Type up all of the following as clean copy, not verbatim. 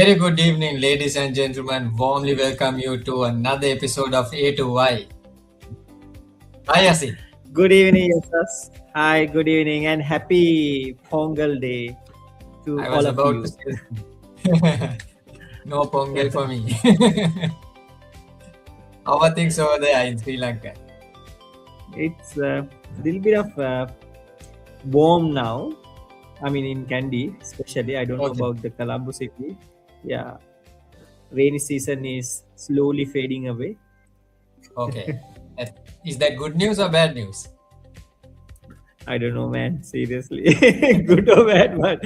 Very good evening, ladies and gentlemen. Warmly welcome you to another episode of A2Y. Hi, Yasi. Good evening, Yasas. Hi, good evening, and happy Pongal Day to I was all of about to you. say, no pongal for me. How are things over there in Sri Lanka? It's a little bit of warm now. I mean, in Kandy, especially. I don't know Okay, about the Colombo city. Yeah, rainy season is slowly fading away. okay. Is that good news or bad news? I don't know, man. Seriously, good or bad, but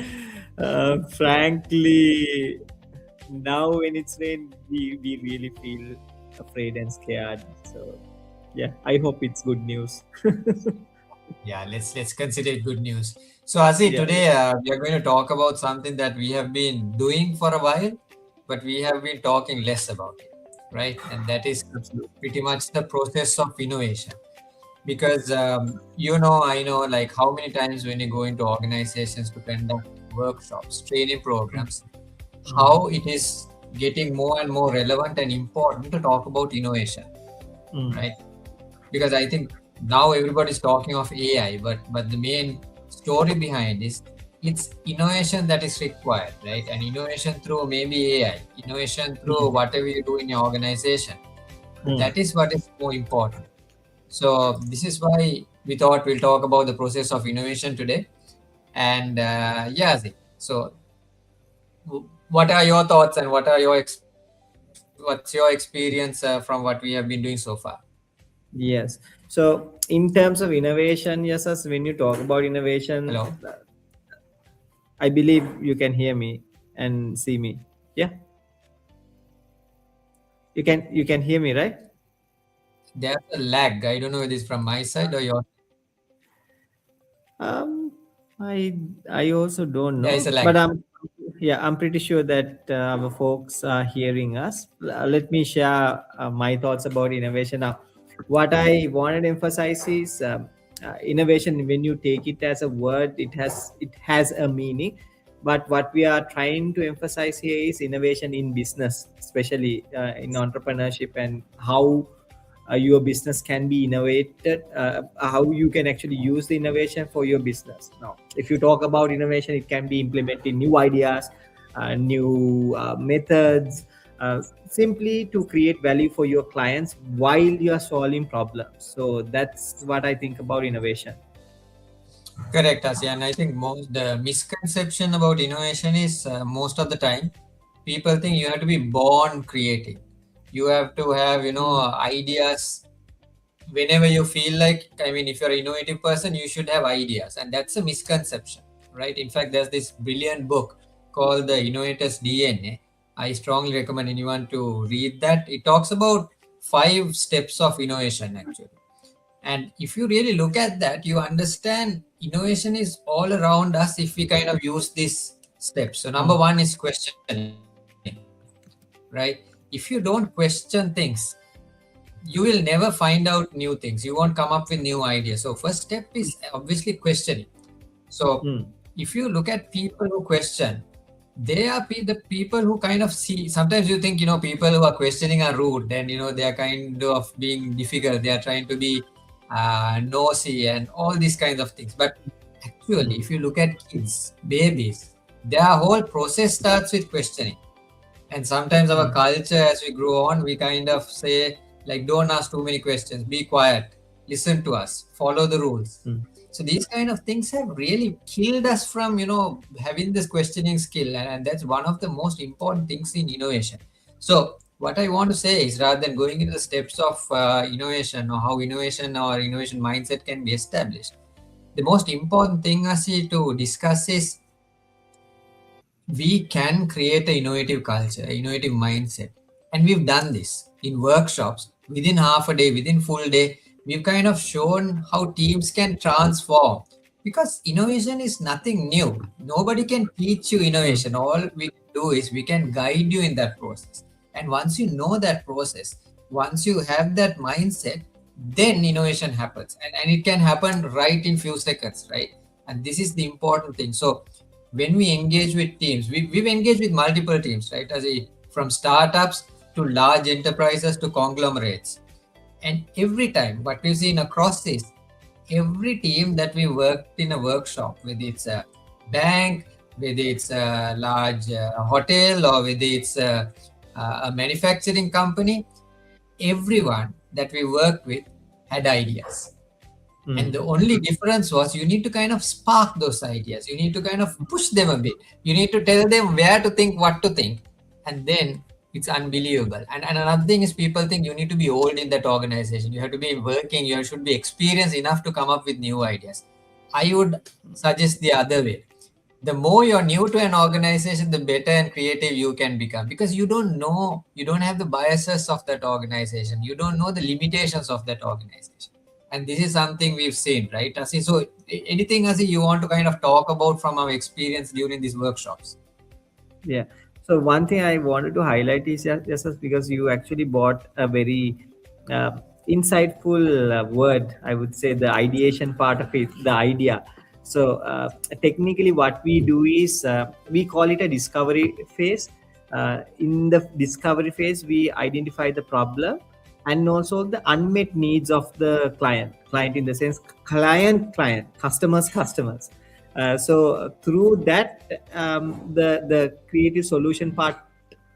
frankly, now when it's rain, we really feel afraid and scared. So yeah, I hope it's good news. Yeah, let's consider it good news. So, Asi, Yeah, today we are going to talk about something that we have been doing for a while, but we have been talking less about it, right? And that is absolutely. pretty much the process of innovation. Because I know, like how many times when you go into organizations to conduct workshops, training programs, Mm, how it is getting more and more relevant and important to talk about innovation, mm, right? Because I think now everybody's talking of AI, but the main story behind is it's innovation that is required, right? And innovation through maybe AI, innovation through mm, whatever you do in your organization. mm. That is what is more important. So this is why we thought we'll talk about the process of innovation today. And so what are your thoughts and what's your experience from what we have been doing so far? Yes. So, in terms of innovation, yes, as when you talk about innovation, Hello. I believe you can hear me and see me. Yeah, you can hear me, right? There's a lag. I don't know if it's from my side or your. Um, I also don't There is know, a but lag. I'm pretty sure that our folks are hearing us. Let me share my thoughts about innovation now. What I wanted to emphasize is innovation. When you take it as a word, it has a meaning. But what we are trying to emphasize here is innovation in business, especially in entrepreneurship, and how your business can be innovated, how you can actually use the innovation for your business. Now if you talk about innovation, it can be implementing new ideas, new methods, simply to create value for your clients while you are solving problems. So that's what I think about innovation. Correct, Asya. And I think most the misconception about innovation is most of the time people think you have to be born creative. You have to have Mm, ideas whenever you feel like. I mean, if you're an innovative person, you should have ideas, and that's a misconception, right? In fact, there's this brilliant book called The Innovator's DNA. I strongly recommend anyone to read that. It talks about 5 steps of innovation, actually. And if you really look at that, you understand innovation is all around us if we kind of use these steps. So number mm, one is questioning, right? If you don't question things, you will never find out new things. You won't come up with new ideas. So first step is obviously questioning. So mm, if you look at people who question, they are the people who kind of see. Sometimes you think people who are questioning are rude, and they are kind of being difficult. They are trying to be nosy and all these kinds of things. But actually, mm, if you look at kids, babies, their whole process starts with questioning. And sometimes our mm, culture, as we grow on, we kind of say, like, don't ask too many questions, be quiet, listen to us, follow the rules. mm, So these kind of things have really killed us from, having this questioning skill. And that's one of the most important things in innovation. So what I want to say is, rather than going into the steps of innovation or how innovation or innovation mindset can be established, the most important thing, Asi, to discuss is we can create an innovative culture, an innovative mindset. And we've done this in workshops within half a day, within full day. We've kind of shown how teams can transform, because innovation is nothing new. Nobody can teach you mm, innovation. All we can do is we can guide you in that process. And once you know that process, once you have that mindset, then innovation happens. And it can happen right in few seconds, right? And this is the important thing. So when we engage with teams, we've engaged with multiple teams, right? From startups to large enterprises to conglomerates. And every time, what we've seen across this, every team that we worked in a workshop, whether it's a bank, whether it's a large hotel, or whether it's a manufacturing company, everyone that we worked with had ideas. And the only difference was you need to kind of spark those ideas. You need to kind of push them a bit. You need to tell them where to think, what to think. And then it's unbelievable. And another thing is people think you need to be old in that organization. You have to be working, you should be experienced enough to come up with new ideas. I would suggest the other way. The more you're new to an organization, the better and creative you can become, because you don't know, you don't have the biases of that organization. You don't know the limitations of that organization. And this is something we've seen, right, Asi? So anything, Asi, you want to kind of talk about from our experience during these workshops? Yeah. So one thing I wanted to highlight is, yes, because you actually brought a very uh, insightful word. I would say the ideation part of it, the idea. So technically, what we do is we call it a discovery phase. In the discovery phase, we identify the problem and also the unmet needs of the client in the sense client, customers. So through that, the creative solution part,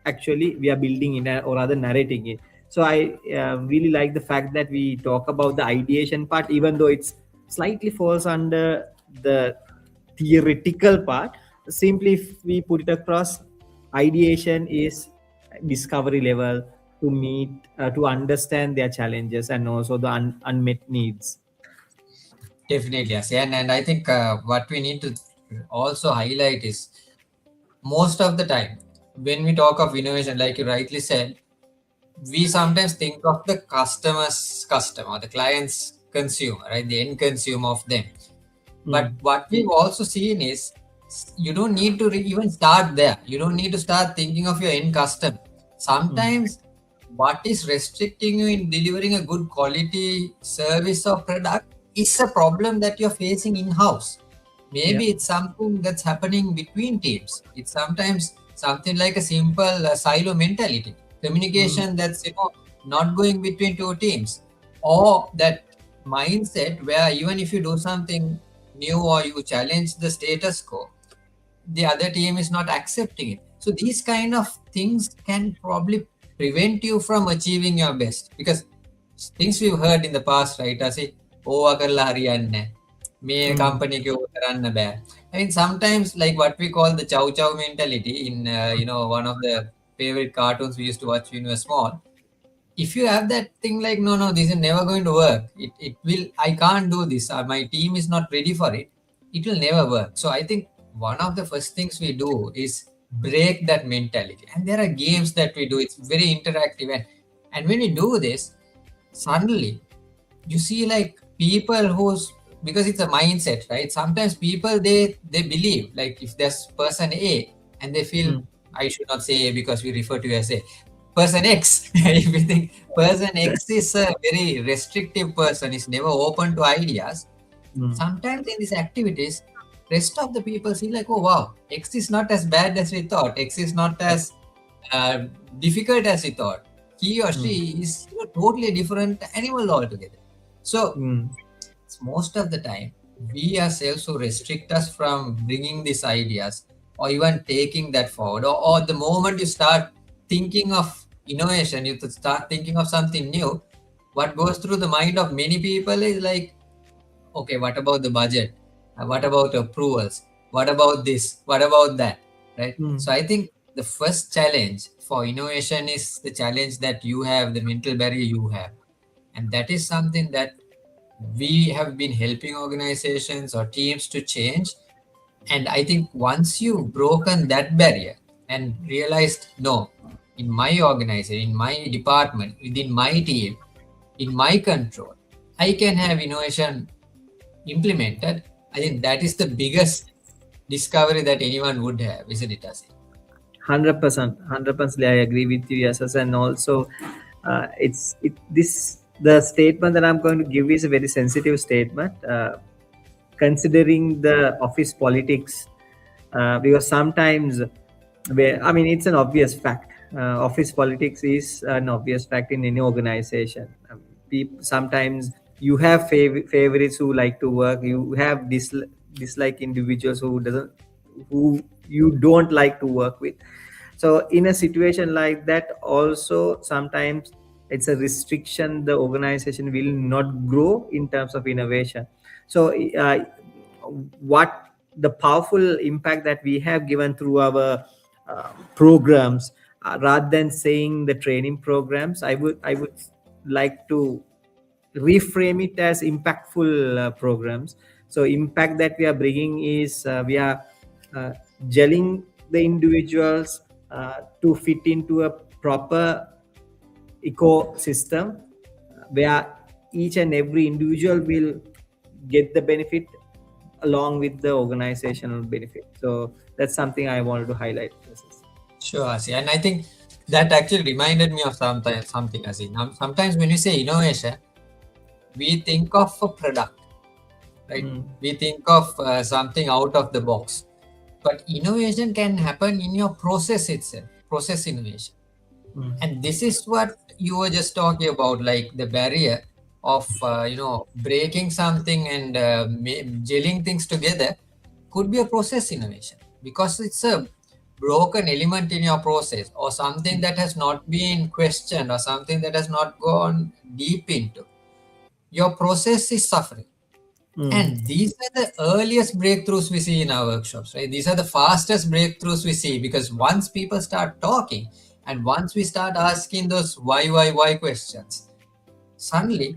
actually we are building in or rather narrating it. So I really like the fact that we talk about the ideation part, even though it's slightly falls under the theoretical part. Simply if we put it across, ideation is discovery level to meet to understand their challenges and also the unmet needs. Definitely, yes. And I think what we need to also highlight is, most of the time when we talk of innovation, like you rightly said, we sometimes think of the customer's customer, the client's consumer, right? The end consumer of them. But Mm, what we've also seen is you don't need to even start there. You don't need to start thinking of your end customer. mm, Sometimes what is restricting you in delivering a good quality service or product is a problem that you're facing in house. yeah. Maybe it's something that's happening between teams. It's sometimes something like a simple silo mentality, Mm, communication that's not going between two teams, or that mindset where even if you do something new or you challenge the status quo, the other team is not accepting it. So these kind of things can probably prevent you from achieving your best, because things we've heard in the past, right? I say, oh, karla hariyanne, me mm, company ko karanna ba. I mean, sometimes like what we call the chow chow mentality in one of the favorite cartoons we used to watch when we were small. If you have that thing like, no, this is never going to work, it will, I can't do this, my team is not ready for it, it will never work. So I think one of the first things we do is break that mentality, and there are games that we do, it's very interactive, and when we do this, suddenly you see like people who's, because it's a mindset, right? Sometimes people, they believe like if there's person A, and they feel, mm, I should not say A because we refer to you as A, person X. If you think person X is a very restrictive person, is never open to ideas, mm, sometimes in these activities, rest of the people see like, oh wow, X is not as bad as we thought, X is not yeah, as uh, difficult as we thought, he or mm, she is totally different animal altogether. So mm, most of the time we ourselves who restrict us from bringing these ideas or even taking that forward, or the moment you start thinking of innovation, you start thinking of something new, what goes through the mind of many people is like, okay, what about the budget? What about approvals? What about this? What about that? Right? mm. So I think the first challenge for innovation is the challenge that you have, the mental barrier you have. And that is something that we have been helping organizations or teams to change. And I think once you've broken that barrier and realized, no, in my organization, in my department, within my team, in my control, I can have innovation implemented. I think that is the biggest discovery that anyone would have, isn't it, Asi? 100%, 100%. I agree with you, yes, and also this the statement that I'm going to give is a very sensitive statement, considering the office politics. because sometimes, I mean, it's an obvious fact. Office politics is an obvious fact in any organization. Sometimes you have favorites who like to work. You have dislike individuals who you don't like to work with. So in a situation like that, also sometimes it's a restriction. The organization will not grow in terms of innovation. So what the powerful impact that we have given through our programs, rather than saying the training programs, I would like to reframe it as impactful programs. So impact that we are bringing is, we are uh, gelling the individuals to fit into a proper ecosystem, where each and every individual will get the benefit along with the organizational benefit. So that's something I wanted to highlight. Sure, Asi. And I think that actually reminded me of something, Asi. Now, sometimes when you say innovation, we think of a product, right? Mm. We think of something out of the box. But innovation can happen in your process itself, process innovation. Mm. And this is what you were just talking about, like the barrier of, breaking something and gelling things together could be a process innovation because it's a broken element in your process or something that has not been questioned or something that has not gone deep into. Your process is suffering. Mm. And these are the earliest breakthroughs we see in our workshops, right? These are the fastest breakthroughs we see because once people start talking and once we start asking those why questions, suddenly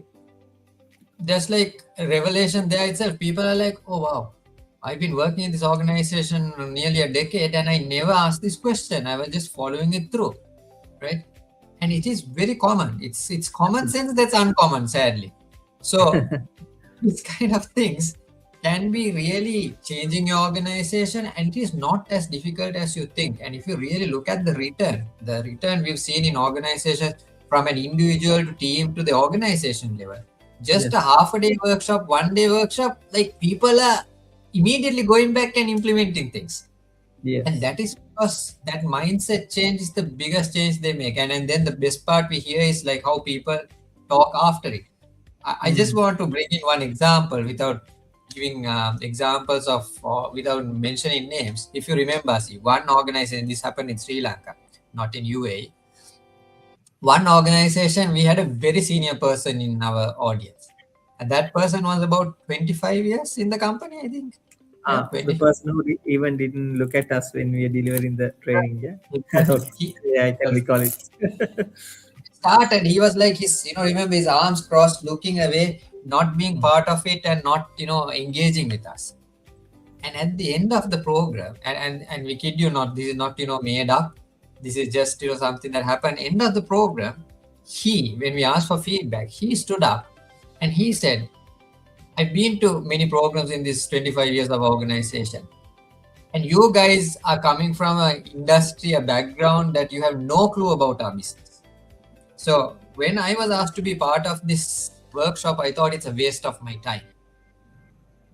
there's like a revelation there itself. People are like, oh wow, I've been working in this organization nearly a decade and I never asked this question. I was just following it through, right? And it is very common. It's common sense that's uncommon, sadly. So these kind of things can be really changing your organization and it is not as difficult as you think. And if you really look at the return we've seen in organizations from an individual to team to the organization level, just a Yes. half a day workshop, 1 day workshop, like people are immediately going back and implementing things. And Yes. that is because that mindset change is the biggest change they make. And then the best part we hear is like how people talk after it. I just Mm. want to bring in one example without giving examples of, without mentioning names. If you remember, see, one organization, this happened in Sri Lanka, not in UAE. One organization, we had a very senior person in our audience. And that person was about 25 years in the company, I think. Yeah, The 25. person who even didn't look at us when we are delivering the training. Yeah. Exactly. Okay. Yeah, I can recall it. Started, he was like, his, remember, his arms crossed, looking away, not being Mm. part of it and not, engaging with us. And at the end of the program, and we kid you not, this is not, made up. This is just, something that happened. End of the program, when we asked for feedback, he stood up and he said, I've been to many programs in this 25 years of organization. And you guys are coming from an industry, a background that you have no clue about our business. So when I was asked to be part of this workshop, I thought it's a waste of my time.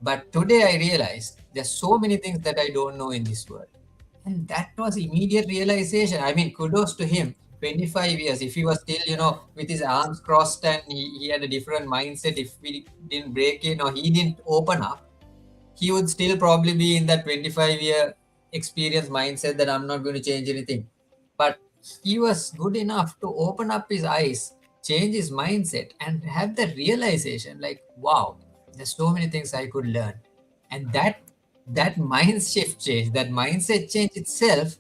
But today I realized there's so many things that I don't know in this world. And that was immediate realization. I mean, kudos to him. 25 years. If he was still, with his arms crossed and he had a different mindset, if we didn't break in or he didn't open up, he would still probably be in that 25-year experience mindset that I'm not going to change anything. But he was good enough to open up his eyes, change his mindset, and have that realization like, wow, there's so many things I could learn. And that mind shift change, that mindset change itself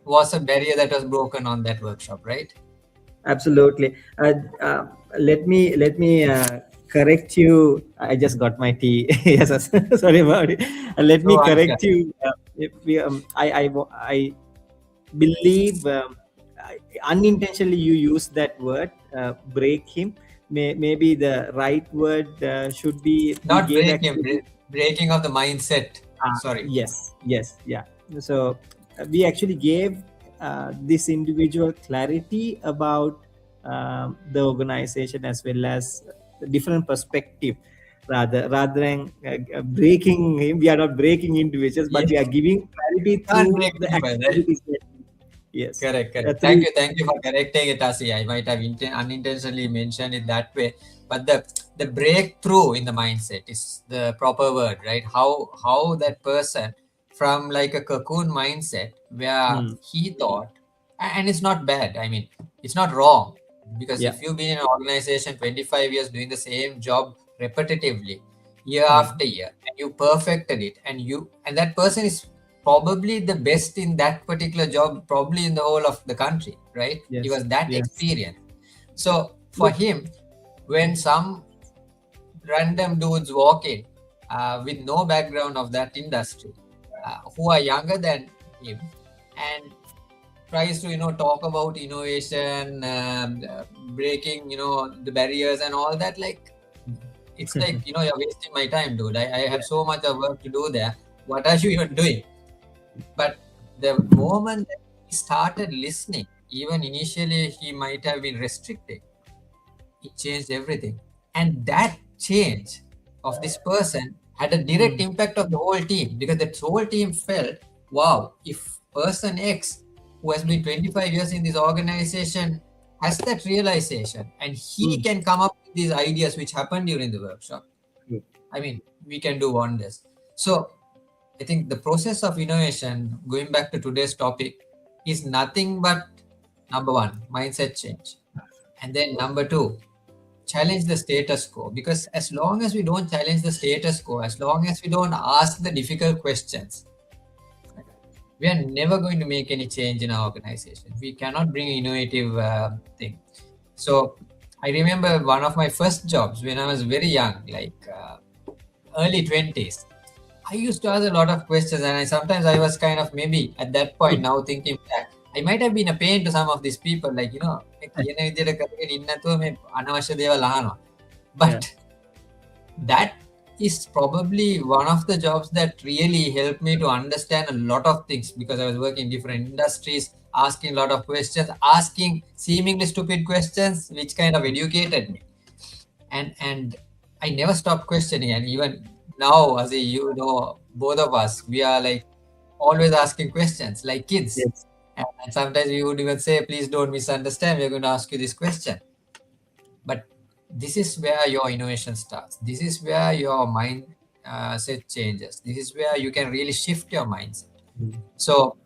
was a barrier that was broken on that workshop, right? Absolutely. Let me correct you. I just got my tea. Yes, yes. Sorry about it. Let me So unfair. correct you. If we, I believe, unintentionally you use that word, break him. Maybe the right word should be, we Not gave breaking, actually. breaking of the mindset. Sorry. Yes, yes, yeah. So we actually gave this individual clarity about the organization, as well as the different perspective. rather than breaking him. We are not breaking individuals, but Yes, we are giving clarity can't through break the people, right? activities. Yes, Correct, correct. through. Thank you for correcting it, Asi. I might have unintentionally mentioned it that way, but the breakthrough in the mindset is the proper word, right? How that person from like a cocoon mindset where Mm, he thought, and it's not bad. I mean, it's not wrong because yeah. if you've been in an organization 25 years doing the same job repetitively, year Mm, after year, and you perfected it, and that person is probably the best in that particular job, probably in the whole of the country, right? He yes. was that Yes. experienced. So for Look. him, when some random dudes walk in with no background of that industry, who are younger than him, and tries to talk about innovation, breaking the barriers and all that, like it's like you're wasting my time, dude. I Yeah. have so much of work to do there. What are you even doing? But the moment that he started listening, even initially he might have been restricted, it changed everything. And that change of this person had a direct Mm, impact of the whole team, because the whole team felt, wow, if person X, who has been 25 years in this organization, has that realization and he mm, can come up with these ideas which happened during the workshop, mm, I mean, we can do wonders. So I think the process of innovation, going back to today's topic, is nothing but number one, mindset change. And then number two, challenge the status quo. Because as long as we don't challenge the status quo, as long as we don't ask the difficult questions, we are never going to make any change in our organization. We cannot bring innovative thing. So I remember one of my first jobs when I was very young, like early 20s. I used to ask a lot of questions, and sometimes I was kind of, maybe at that point, now thinking back, I might have been a pain to some of these people, like, මේ කියන විදිහට කරගෙන ඉන්න නැතුව මේ අනවශ්‍ය දේවල් අහනවා. yeah. But that is probably one of the jobs that really helped me to understand a lot of things, because I was working in different industries, asking a lot of questions, asking seemingly stupid questions, which kind of educated me. And I never stopped questioning. And even now, as both of us, we are like always asking questions like kids. Yes. And sometimes we would even say, please don't misunderstand, we're going to ask you this question. But this is where your innovation starts. This is where your mind set changes. This is where you can really shift your mindset. Mm, So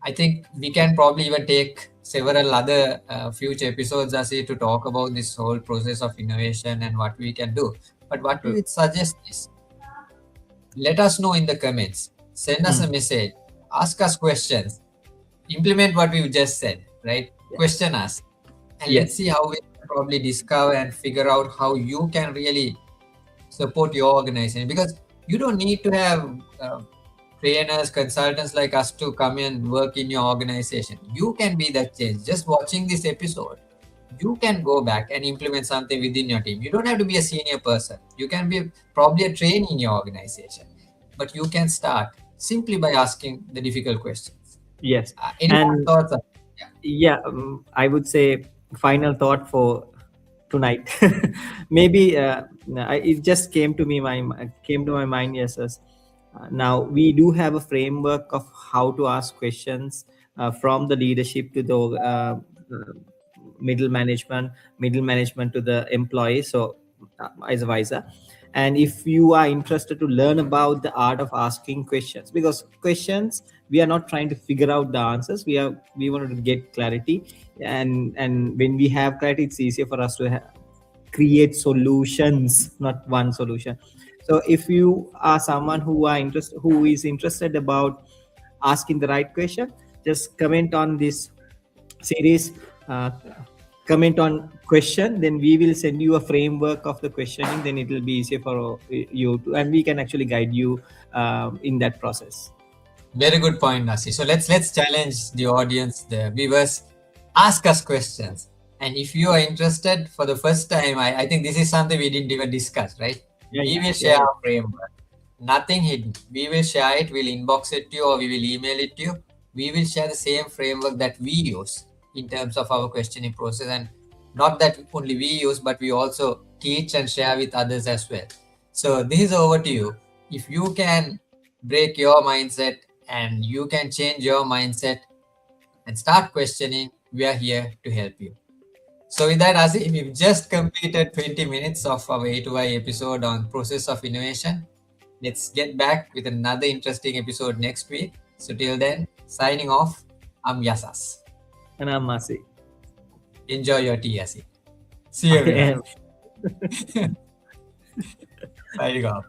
I think we can probably even take several other future episodes, Asi, to talk about this whole process of innovation and what we can do. But what we true. would suggest is, let us know in the comments, send us a Mm, message, ask us questions, implement what we just said, right? yeah. Question us, and let's Yes. see how we can probably discover and figure out how you can really support your organization. Because you don't need to have trainers, consultants like us to come and work in your organization. You can be that change. Just watching this episode, you can go back and implement something within your team. You don't have to be a senior person. You can be probably a trainee in your organization, but you can start simply by asking the difficult questions. Yes. Any more And thoughts? Yeah. yeah, I would say final thought for tonight. Maybe it just came to my mind. Yes, yes. Now we do have a framework of how to ask questions from the leadership to the middle management, middle management to the employee. So vice versa. And if you are interested to learn about the art of asking questions, because questions, we are not trying to figure out the answers, we wanted to get clarity. And when we have clarity, it's easier for us to create solutions, not one solution. So if you are someone who is interested about asking the right question, just comment on this series, uh, comment on question, then we will send you a framework of the questioning, then it will be easier for you to, and we can actually guide you in that process. Very good point, Nasi. So let's challenge the audience, the viewers. Ask us questions, and if you are interested for the first time, I think this is something we didn't even discuss, right? Yeah, We yeah, will yeah, share our framework, nothing hidden. We will share it. We'll inbox it to you, or we will email it to you. We will share the same framework that we use in terms of our questioning process, and not that only we use, but we also teach and share with others as well. So this is over to you. If you can break your mindset and you can change your mindset and start questioning, we are here to help you. So with that, Asi, we've just completed 20 minutes of our A2Y episode on process of innovation. Let's get back with another interesting episode next week. So till then, signing off, I'm Yasas. And I'm Masi. Enjoy your tea, Asi. See you I everyone. am. Signing off.